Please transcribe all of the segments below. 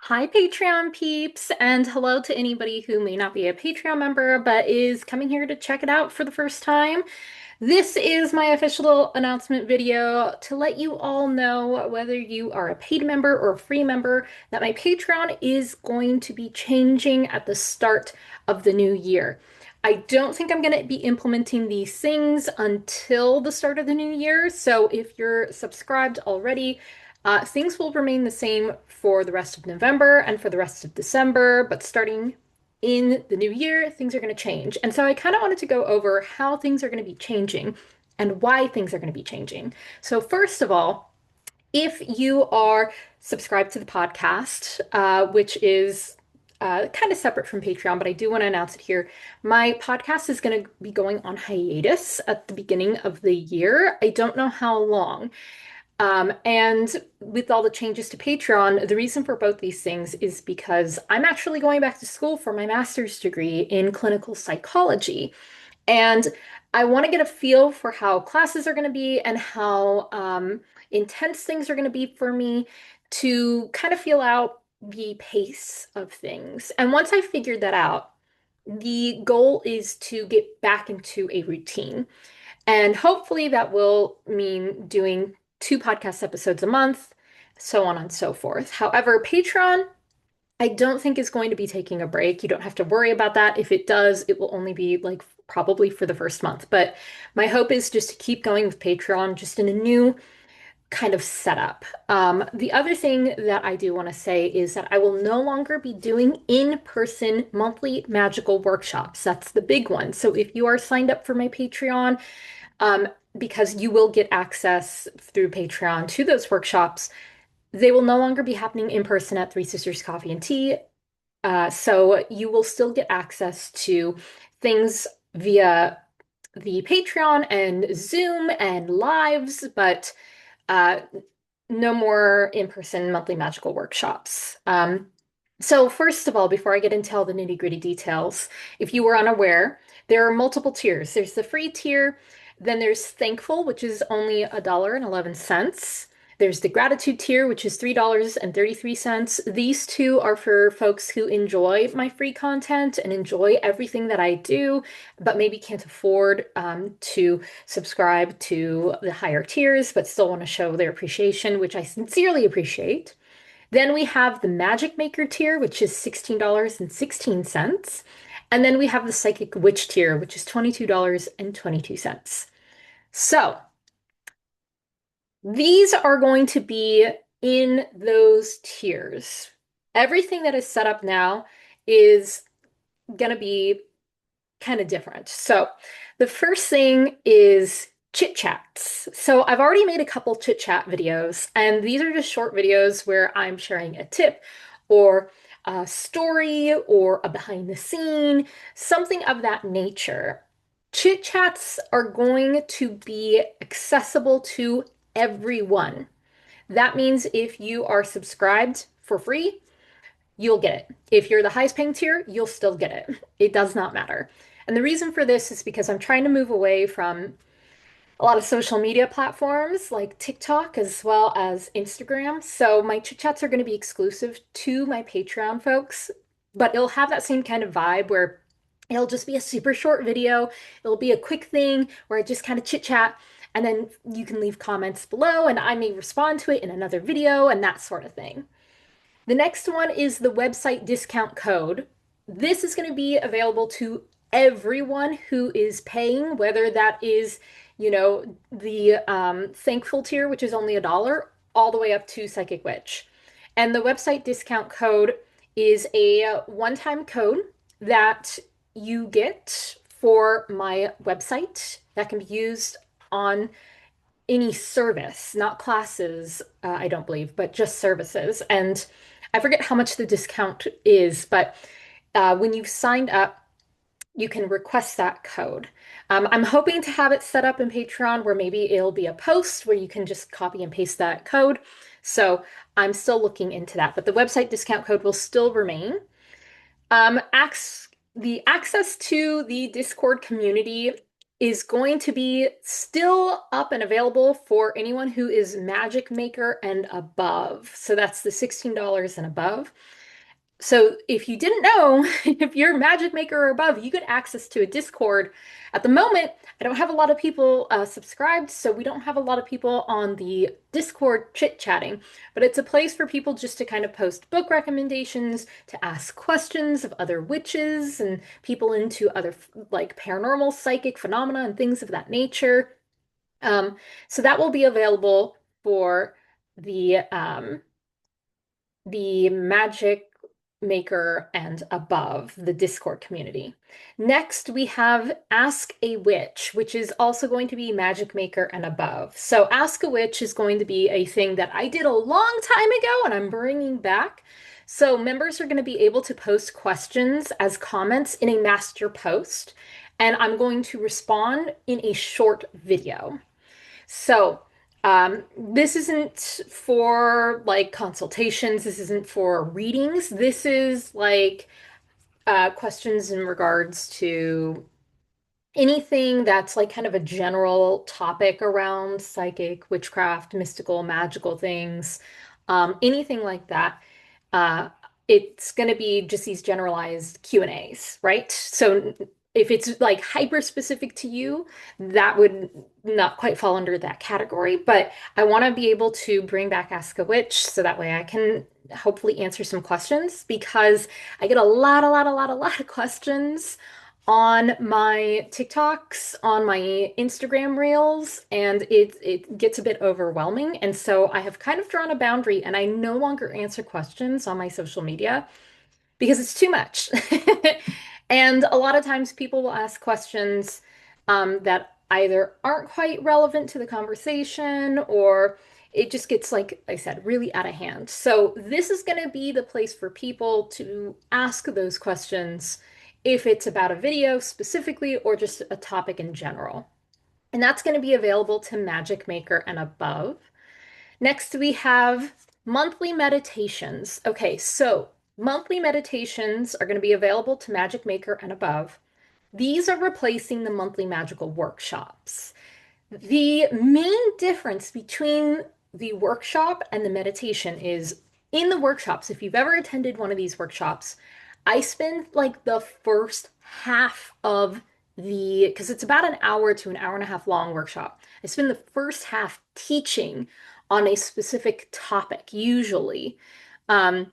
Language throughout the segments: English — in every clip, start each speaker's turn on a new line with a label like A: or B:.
A: Hi, Patreon peeps, and hello to anybody who may not be a Patreon member but is coming here to check it out for the first time. This is my official announcement video to let you all know, whether you are a paid member or a free member, that my Patreon is going to be changing at the start of the new year. I don't think I'm going to be implementing these things until the start of the new year, so if you're subscribed already, things will remain the same for the rest of November and for the rest of December, but starting in the new year, things are going to change. And so I kind of wanted to go over how things are going to be changing and why things are going to be changing. So, first of all, if you are subscribed to the podcast, which is kind of separate from Patreon, but I do want to announce it here. My podcast is going to be going on hiatus at the beginning of the year. I don't know how long. And with all the changes to Patreon, the reason for both these things is because I'm actually going back to school for my master's degree in clinical psychology. And I want to get a feel for how classes are going to be and how intense things are going to be for me to kind of feel out the pace of things. And once I figured that out, the goal is to get back into a routine. And hopefully that will mean doing two podcast episodes a month, so on and so forth. However, Patreon, I don't think is going to be taking a break. You don't have to worry about that. If it does, it will only be like probably for the first month. But my hope is just to keep going with Patreon, just in a new kind of setup. The other thing that I do want to say is that I will no longer be doing in-person monthly magical workshops. That's the big one. So if you are signed up for my Patreon, um, because you will get access through Patreon to those workshops. They will no longer be happening in person at Three Sisters Coffee and Tea. So you will still get access to things via the Patreon and Zoom and lives, but uh, no more in-person monthly magical workshops. So first of all, before I get into all the nitty-gritty details, if you were unaware, there are multiple tiers. There's the free tier, then there's Thankful, which is only $1.11. There's the gratitude tier, which is $3.33. These two are for folks who enjoy my free content and enjoy everything that I do, but maybe can't afford to subscribe to the higher tiers, but still want to show their appreciation, which I sincerely appreciate. Then we have the Magic Maker tier, which is $16.16. And then we have the Psychic Witch tier, which is $22.22. So these are going to be in those tiers. Everything that is set up now is going to be kind of different. So the first thing is Chit-Chats. So I've already made a couple chit-chat videos, and these are just short videos where I'm sharing a tip or a story or a behind the scene, something of that nature. Chit-Chats are going to be accessible to everyone. That means if you are subscribed for free, you'll get it. If you're the highest paying tier, you'll still get it. It does not matter. And the reason for this is because I'm trying to move away from a lot of social media platforms like TikTok as well as Instagram. So my chit chats are going to be exclusive to my Patreon folks, but it'll have that same kind of vibe where it'll just be a super short video. It'll be a quick thing where I just kind of chit chat. And then you can leave comments below, and I may respond to it in another video and that sort of thing. The next one is the website discount code. This is going to be available to everyone who is paying, whether that is, the Thankful tier, which is only $1, all the way up to Psychic Witch. And the website discount code is a one-time code that you get for my website that can be used on any service, not classes, I don't believe, but just services. And I forget how much the discount is, but when you've signed up, you can request that code. I'm hoping to have it set up in Patreon where maybe it'll be a post where you can just copy and paste that code. So I'm still looking into that, but the website discount code will still remain. The access to the Discord community is going to be still up and available for anyone who is Magic Maker and above. So that's the $16 and above. So if you didn't know, if you're a magic maker or above, you get access to a Discord. At the moment, I don't have a lot of people subscribed, so we don't have a lot of people on the Discord chit-chatting, but it's a place for people just to kind of post book recommendations, to ask questions of other witches and people into other like paranormal psychic phenomena and things of that nature. Um, so that will be available for the Magic Maker and above, the Discord community. Next, we have Ask a Witch, which is also going to be Magic Maker and above. So, Ask a Witch is going to be a thing that I did a long time ago and I'm bringing back. So, members are going to be able to post questions as comments in a master post, and I'm going to respond in a short video. So, this isn't for like consultations. This isn't for readings. This is like questions in regards to anything that's like kind of a general topic around psychic, witchcraft, mystical, magical things, anything like that. Uh, it's going to be just these generalized Q&As, right? So if it's like hyper specific to you, that would not quite fall under that category. But I want to be able to bring back Ask a Witch so that way I can hopefully answer some questions because I get a lot of questions on my TikToks, on my Instagram reels, and it gets a bit overwhelming. And so I have kind of drawn a boundary and I no longer answer questions on my social media because it's too much. And a lot of times people will ask questions that either aren't quite relevant to the conversation or it just gets, like I said, really out of hand. So this is going to be the place for people to ask those questions if it's about a video specifically or just a topic in general. And that's going to be available to Magic Maker and above. Next, we have monthly meditations. Okay, so monthly meditations are going to be available to Magic Maker and above. These are replacing the monthly magical workshops. The main difference between the workshop and the meditation is in the workshops, if you've ever attended one of these workshops, I spend like the first half of because it's about an hour to an hour and a half long workshop. I spend the first half teaching on a specific topic, usually. Um,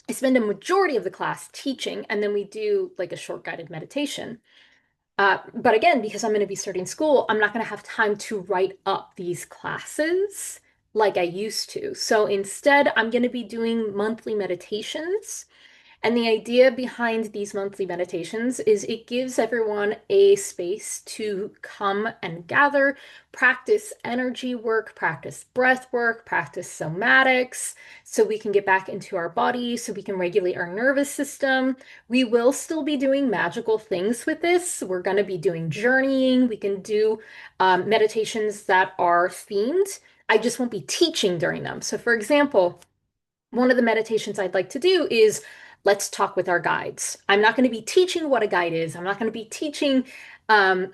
A: I spend a majority of the class teaching, and then we do like a short guided meditation. But again, because I'm going to be starting school, I'm not going to have time to write up these classes like I used to. So instead, I'm going to be doing monthly meditations. And the idea behind these monthly meditations is it gives everyone a space to come and gather, practice energy work, practice breath work, practice somatics, so we can get back into our body, so we can regulate our nervous system. We will still be doing magical things with this. We're going to be doing journeying. We can do meditations that are themed. I just won't be teaching during them. So, for example, one of the meditations I'd like to do is let's talk with our guides. I'm not going to be teaching what a guide is. I'm not going to be teaching um,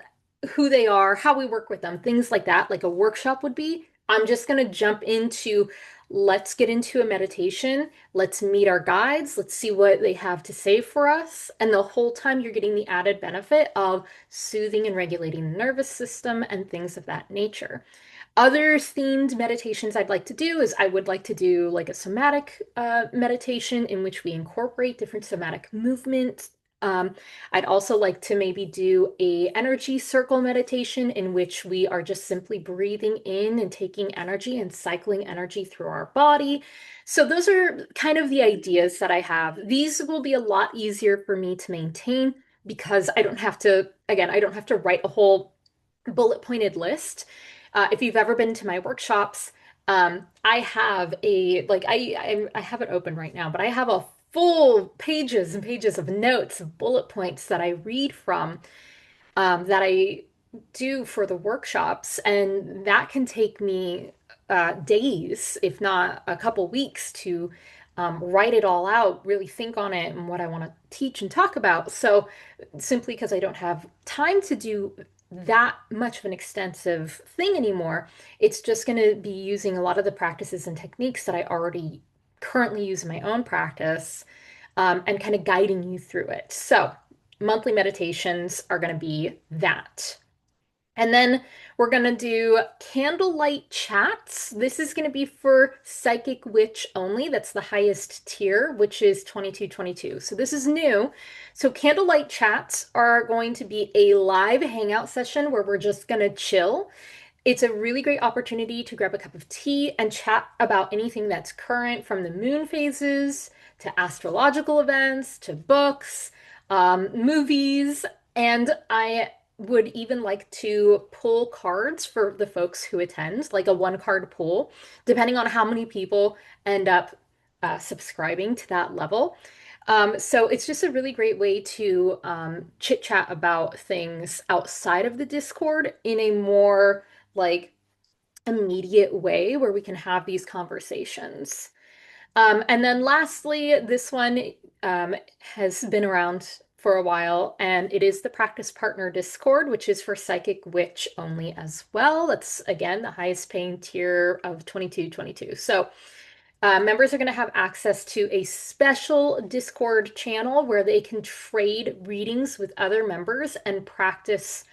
A: who they are, how we work with them, things like that, like a workshop would be. I'm just going to jump into let's get into a meditation. Let's meet our guides. Let's see what they have to say for us. And the whole time you're getting the added benefit of soothing and regulating the nervous system and things of that nature. Other themed meditations I'd like to do is I would like to do like a somatic meditation in which we incorporate different somatic movements. I'd also like to maybe do a energy circle meditation in which we are just simply breathing in and taking energy and cycling energy through our body. So those are kind of the ideas that I have. These will be a lot easier for me to maintain because I don't have to, again, I don't have to write a whole bullet pointed list. If you've ever been to my workshops, I have a like I have it open right now, but I have a full pages and pages of notes, of bullet points that I read from that I do for the workshops, and that can take me days, if not a couple weeks, to write it all out, really think on it and what I want to teach and talk about. So, simply because I don't have time to do that much of an extensive thing anymore, it's just going to be using a lot of the practices and techniques that I already currently use in my own practice and kind of guiding you through it. So, monthly meditations are going to be that. And then we're going to do candlelight chats. This is going to be for Psychic Witch only. That's the highest tier, which is 2222. So this is new. So candlelight chats are going to be a live hangout session where we're just going to chill. It's a really great opportunity to grab a cup of tea and chat about anything that's current, from the moon phases to astrological events to books, movies. And I would even like to pull cards for the folks who attend, like a one card pull, depending on how many people end up subscribing to that level. So it's just a really great way to chit chat about things outside of the Discord in a more like immediate way where we can have these conversations. And then lastly, this one has been around for a while, and it is the Practice Partner Discord, which is for Psychic Witch only as well. That's again the highest paying tier of 2222. So members are going to have access to a special Discord channel where they can trade readings with other members and practice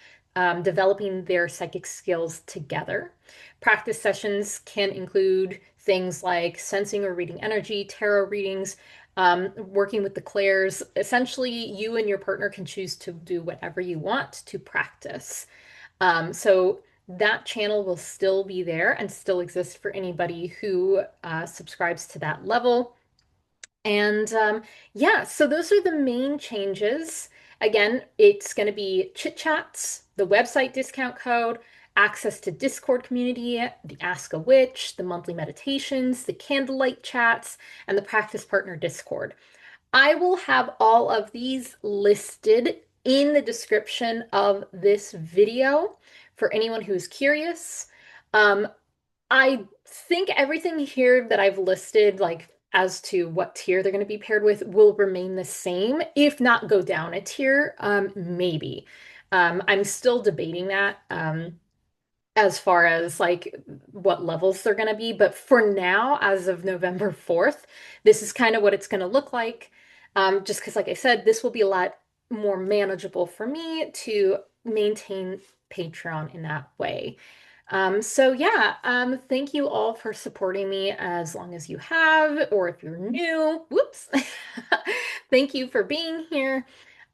A: developing their psychic skills together. Practice sessions can include things like sensing or reading energy, tarot readings, working with the clairs. Essentially, you and your partner can choose to do whatever you want to practice. So that channel will still be there and still exist for anybody who subscribes to that level. And yeah, so those are the main changes. Again, it's going to be Chit-Chats, the website discount code, access to Discord community, the Ask a Witch, the monthly meditations, the candlelight chats, and the Practice Partner Discord. I will have all of these listed in the description of this video for anyone who's curious. Um, I think everything here that I've listed, like as to what tier they're going to be paired with, will remain the same, if not go down a tier, maybe. I'm still debating that. As far as like what levels they're going to be. But for now, as of November 4th, this is kind of what it's going to look like. Just because, like I said, this will be a lot more manageable for me to maintain Patreon in that way. So yeah, thank you all for supporting me as long as you have, or if you're new, whoops. Thank you for being here.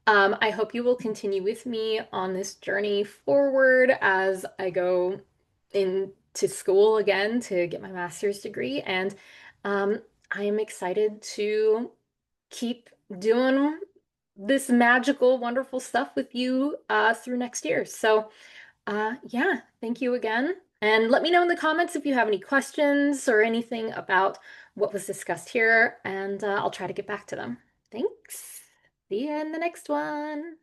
A: I hope you will continue with me on this journey forward as I go into school again to get my master's degree. And I am excited to keep doing this magical, wonderful stuff with you through next year. So, yeah, thank you again. And let me know in the comments if you have any questions or anything about what was discussed here, and I'll try to get back to them. Thanks. See you in the next one.